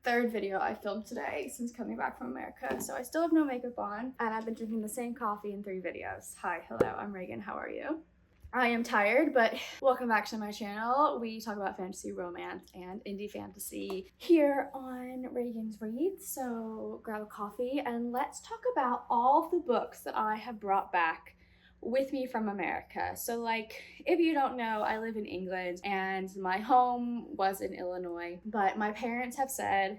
third video I filmed today since coming back from America. So I still have no makeup on and I've been drinking the same coffee in 3 videos. Hi, hello, I'm Ragan, how are you? I am tired, but welcome back to my channel. We talk about fantasy, romance, and indie fantasy here on Ragan's Reads. So grab a coffee and let's talk about all of the books that I have brought back with me from America. So like, if you don't know, I live in England and my home was in Illinois, but my parents have said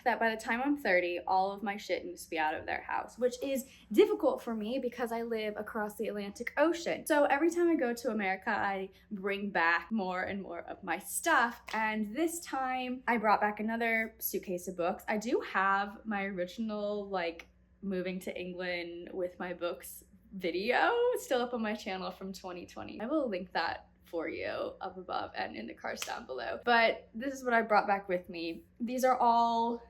that by the time I'm 30, all of my shit needs to be out of their house, which is difficult for me because I live across the Atlantic Ocean. So every time I go to America, I bring back more and more of my stuff. And this time I brought back another suitcase of books. I do have my original like moving to England with my books video still up on my channel from 2020. I will link that for you up above and in the cards down below. But this is what I brought back with me. These are all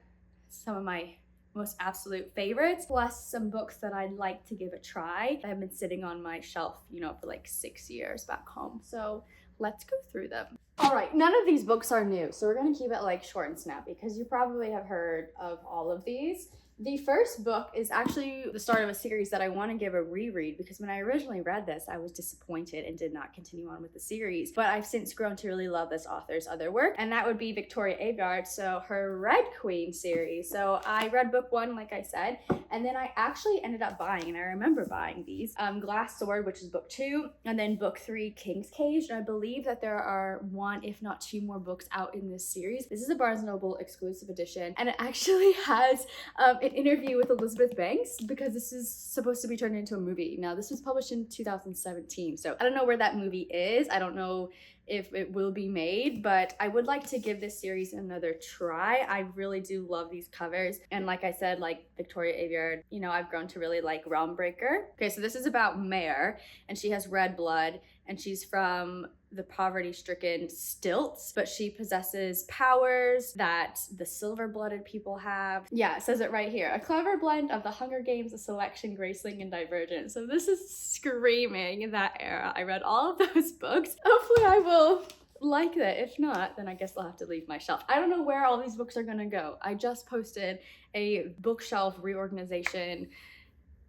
some of my most absolute favorites, plus some books that I'd like to give a try that have been sitting on my shelf, you know, for like 6 years back home. So let's go through them. All right, none of these books are new, so we're gonna keep it like short and snappy because you probably have heard of all of these. The first book is actually the start of a series that I want to give a reread because when I originally read this, I was disappointed and did not continue on with the series. But I've since grown to really love this author's other work, and that would be Victoria Aveyard, so her Red Queen series. So I read book 1, like I said, and then I actually ended up buying, and I remember buying these, Glass Sword, which is book 2, and then book 3, King's Cage. And I believe that there are 1, if not 2 more books out in this series. This is a Barnes & Noble exclusive edition, and it actually has an interview with Elizabeth Banks because this is supposed to be turned into a movie. Now, this was published in 2017, so I don't know where that movie is. I don't know if it will be made, but I would like to give this series another try. I really do love these covers. And like I said, like Victoria Aveyard, you know, I've grown to really like Realm Breaker. Okay, so this is about Mare, and she has red blood, and she's from the poverty-stricken Stilts, but she possesses powers that the silver-blooded people have. Yeah, it says it right here. A clever blend of the Hunger Games, the Selection, Graceling, and Divergent. So this is screaming that era. I read all of those books. Hopefully I will like that. If not, then I guess I'll have to leave my shelf. I don't know where all these books are gonna go. I just posted a bookshelf reorganization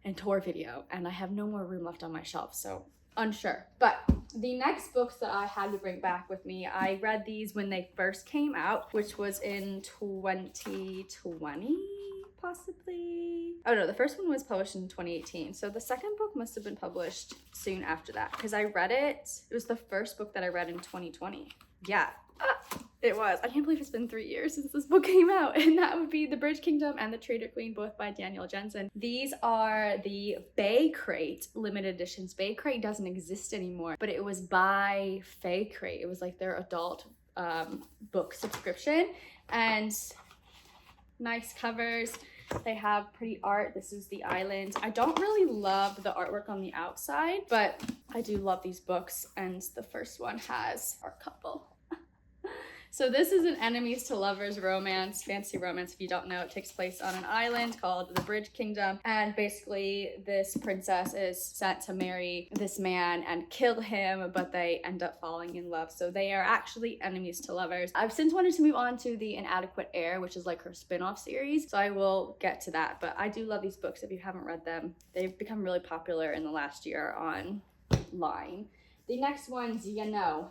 and tour video, and I have no more room left on my shelf, so unsure. But the next books that I had to bring back with me, I read these when they first came out, which was in 2020, possibly. Oh no, the first one was published in 2018. So the second book must have been published soon after that because I read it. It was the first book that I read in 2020. Yeah. It was. I can't believe it's been 3 years since this book came out, and that would be The Bridge Kingdom and The Traitor Queen, both by Daniel Jensen. These are the Bay Crate limited editions. Bay Crate doesn't exist anymore, but it was by Fae Crate. It was like their adult book subscription, and nice covers. They have pretty art. This is the island. I don't really love the artwork on the outside, but I do love these books, and the first one has our couple. So this is an enemies to lovers romance, fantasy romance. If you don't know, it takes place on an island called the Bridge Kingdom. And basically this princess is sent to marry this man and kill him, but they end up falling in love. So they are actually enemies to lovers. I've since wanted to move on to the Inadequate Heir, which is like her spin-off series. So I will get to that, but I do love these books if you haven't read them. They've become really popular in the last year online. The next ones, you know,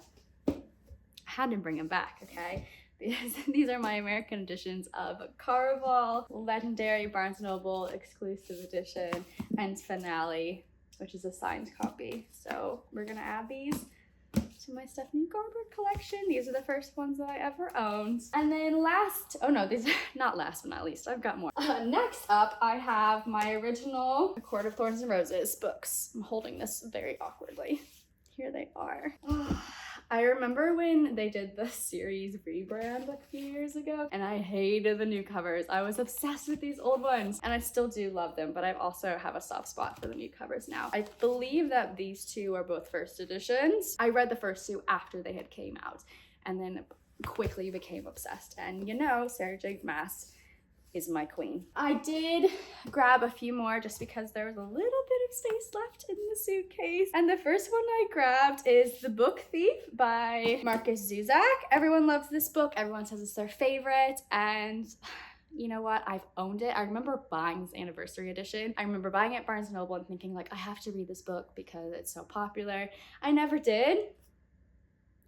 had to bring them back, okay? Because these are my American editions of Caraval, Legendary Barnes & Noble exclusive edition, and Finale, which is a signed copy. So we're gonna add these to my Stephanie Garber collection. These are the first ones that I ever owned. And then last, oh no, these are not last but not least, I've got more. Next up, I have my original A Court of Thorns and Roses books. I'm holding this very awkwardly. Here they are. I remember when they did the series rebrand a few years ago, and I hated the new covers. I was obsessed with these old ones, and I still do love them, but I also have a soft spot for the new covers now. I believe that these two are both first editions. I read the first two after they had came out, and then quickly became obsessed. And you know, Sarah J. Maas is my queen. I did grab a few more just because there was a little bit of space left in the suitcase. And the first one I grabbed is The Book Thief by Marcus Zuzak. Everyone loves this book. Everyone says it's their favorite. And you know what? I've owned it. I remember buying this anniversary edition. I remember buying it at Barnes & Noble and thinking like, I have to read this book because it's so popular. I never did.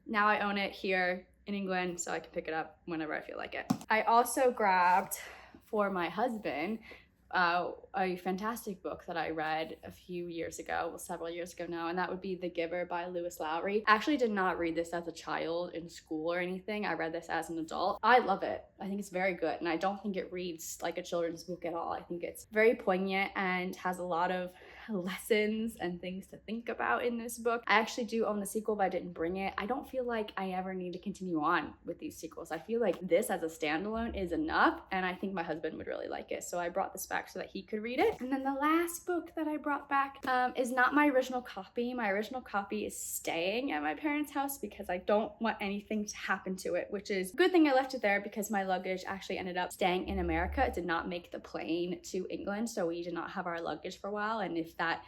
Now I own it here in England, so I can pick it up whenever I feel like it. I also grabbed for my husband a fantastic book that I read a few years ago, well, several years ago now, and that would be The Giver by Lewis Lowry. I actually did not read this as a child in school or anything. I read this as an adult. I love it. I think it's very good, and I don't think it reads like a children's book at all. I think it's very poignant and has a lot of lessons and things to think about in this book. I actually do own the sequel, but I didn't bring it. I don't feel like I ever need to continue on with these sequels. I feel like this as a standalone is enough, and I think my husband would really like it. So I brought this back so that he could read it. And then the last book that I brought back is not my original copy. My original copy is staying at my parents' house because I don't want anything to happen to it, which is a good thing I left it there because my luggage actually ended up staying in America. It did not make the plane to England, so we did not have our luggage for a while, and if that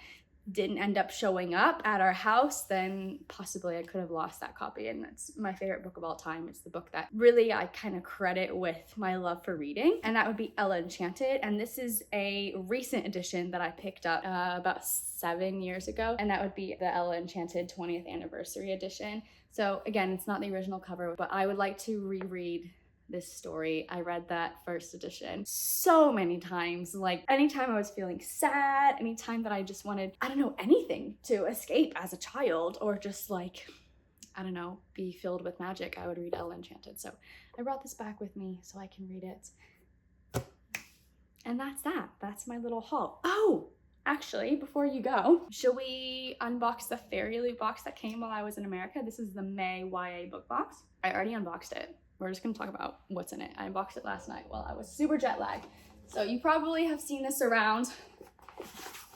didn't end up showing up at our house, then possibly I could have lost that copy. And that's my favorite book of all time. It's the book that really I kind of credit with my love for reading, and that would be Ella Enchanted. And this is a recent edition that I picked up about 7 years ago, and that would be the Ella Enchanted 20th anniversary edition. So again, it's not the original cover, but I would like to reread this story. I read that first edition so many times. Like anytime I was feeling sad, anytime that I just wanted, I don't know, anything to escape as a child or just like, I don't know, be filled with magic, I would read Ella Enchanted. So I brought this back with me so I can read it. And that's that. That's my little haul. Oh, actually, before you go, should we unbox the Fairyloot box that came while I was in America? This is the May YA book box. I already unboxed it. We're just gonna talk about what's in it. I unboxed it last night while I was super jet lagged. So you probably have seen this around.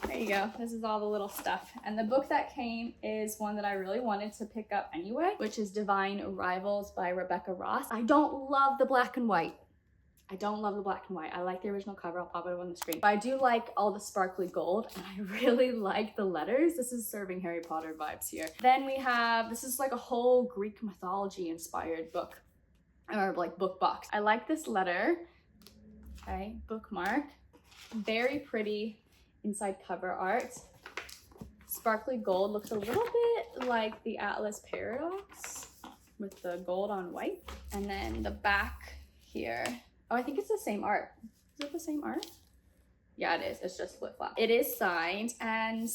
There you go. This is all the little stuff. And the book that came is one that I really wanted to pick up anyway, which is Divine Rivals by Rebecca Ross. I don't love the black and white. I don't love the black and white. I like the original cover. I'll pop it up on the screen. But I do like all the sparkly gold, and I really like the letters. This is serving Harry Potter vibes here. Then we have, this is like a whole Greek mythology inspired book. Or like book box. I like this letter. Okay, bookmark. Very pretty inside cover art. Sparkly gold, looks a little bit like the Atlas Paradox with the gold on white. And then the back here. Oh, I think it's the same art. Is it the same art? Yeah, it is. It's just flip-flop. It is signed, and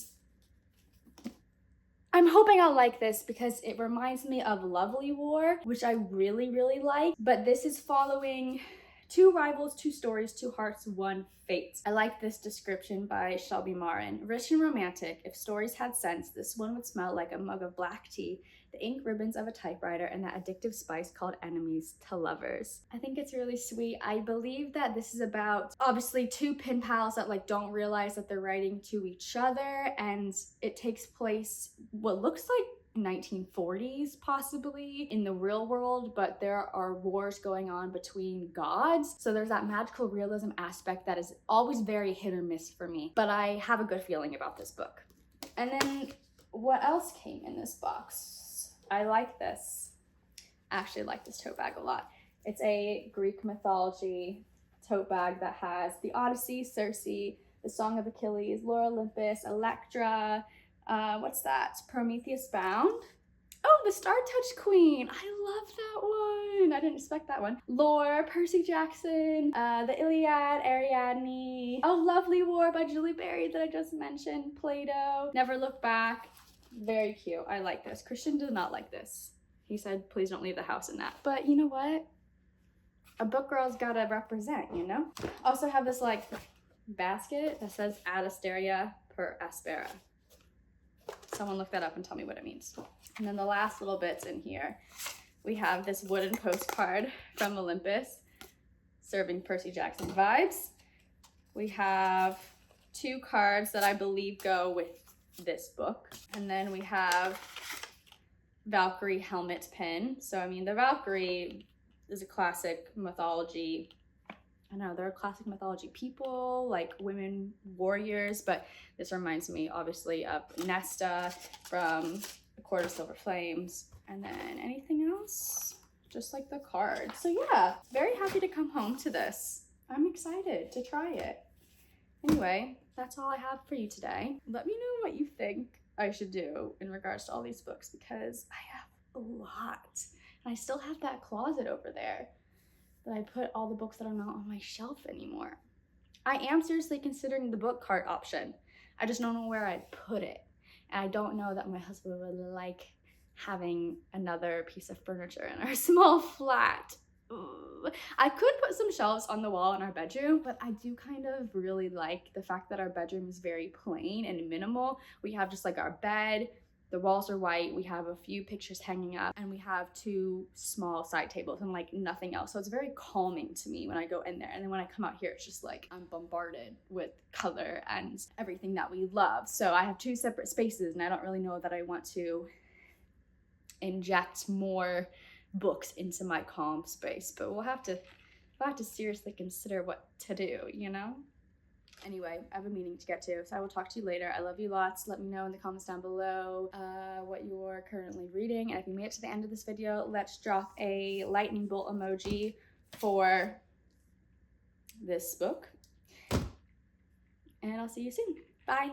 I'm hoping I'll like this because it reminds me of Lovely War, which I really, really like. But this is following 2 rivals, 2 stories, 2 hearts, 1 fate. I like this description by Shelby Marin. Rich and romantic, if stories had sense, this one would smell like a mug of black tea, the ink ribbons of a typewriter, and that addictive spice called enemies to lovers. I think it's really sweet. I believe that this is about obviously 2 pen pals that like don't realize that they're writing to each other, and it takes place what looks like 1940s possibly in the real world, but there are wars going on between gods. So there's that magical realism aspect that is always very hit or miss for me, but I have a good feeling about this book. And then what else came in this box? I like this. I actually like this tote bag a lot. It's a Greek mythology tote bag that has the Odyssey, Circe, the Song of Achilles, Lore Olympus, Electra, what's that? Prometheus Bound. Oh, the Star Touch Queen. I love that one. I didn't expect that one. Lore, Percy Jackson, the Iliad, Ariadne. Oh, Lovely War by Julie Berry that I just mentioned. Plato, Never Look Back. Very cute. I like this. Christian did not like this. He said, please don't leave the house in that. But you know what? A book girl's gotta represent, you know? Also have this like basket that says Ad Asteria per Aspera. Someone look that up and tell me what it means. And then the last little bits in here, we have this wooden postcard from Olympus, serving Percy Jackson vibes. We have 2 cards that I believe go with this book. And then we have Valkyrie helmet pin. So I mean, the Valkyrie is a classic mythology I don't know, they're classic mythology people, like women warriors, but this reminds me obviously of Nesta from A Court of Silver Flames. And then anything else? Just like the card. So yeah, very happy to come home to this. I'm excited to try it. Anyway, that's all I have for you today. Let me know what you think I should do in regards to all these books, because I have a lot. And I still have that closet over there that I put all the books that are not on my shelf anymore. I am seriously considering the book cart option. I just don't know where I'd put it. And I don't know that my husband would like having another piece of furniture in our small flat. Ugh. I could put some shelves on the wall in our bedroom, but I do kind of really like the fact that our bedroom is very plain and minimal. We have just like our bed, the walls are white, we have a few pictures hanging up, and we have 2 small side tables and like nothing else. So it's very calming to me when I go in there. And then when I come out here, it's just like I'm bombarded with color and everything that we love. So I have 2 separate spaces, and I don't really know that I want to inject more books into my calm space, but we'll have to seriously consider what to do, you know? Anyway, I have a meeting to get to, so I will talk to you later. I love you lots. Let me know in the comments down below what you're currently reading, and if you made it to the end of this video, let's drop a lightning bolt emoji for this book, and I'll see you soon. Bye.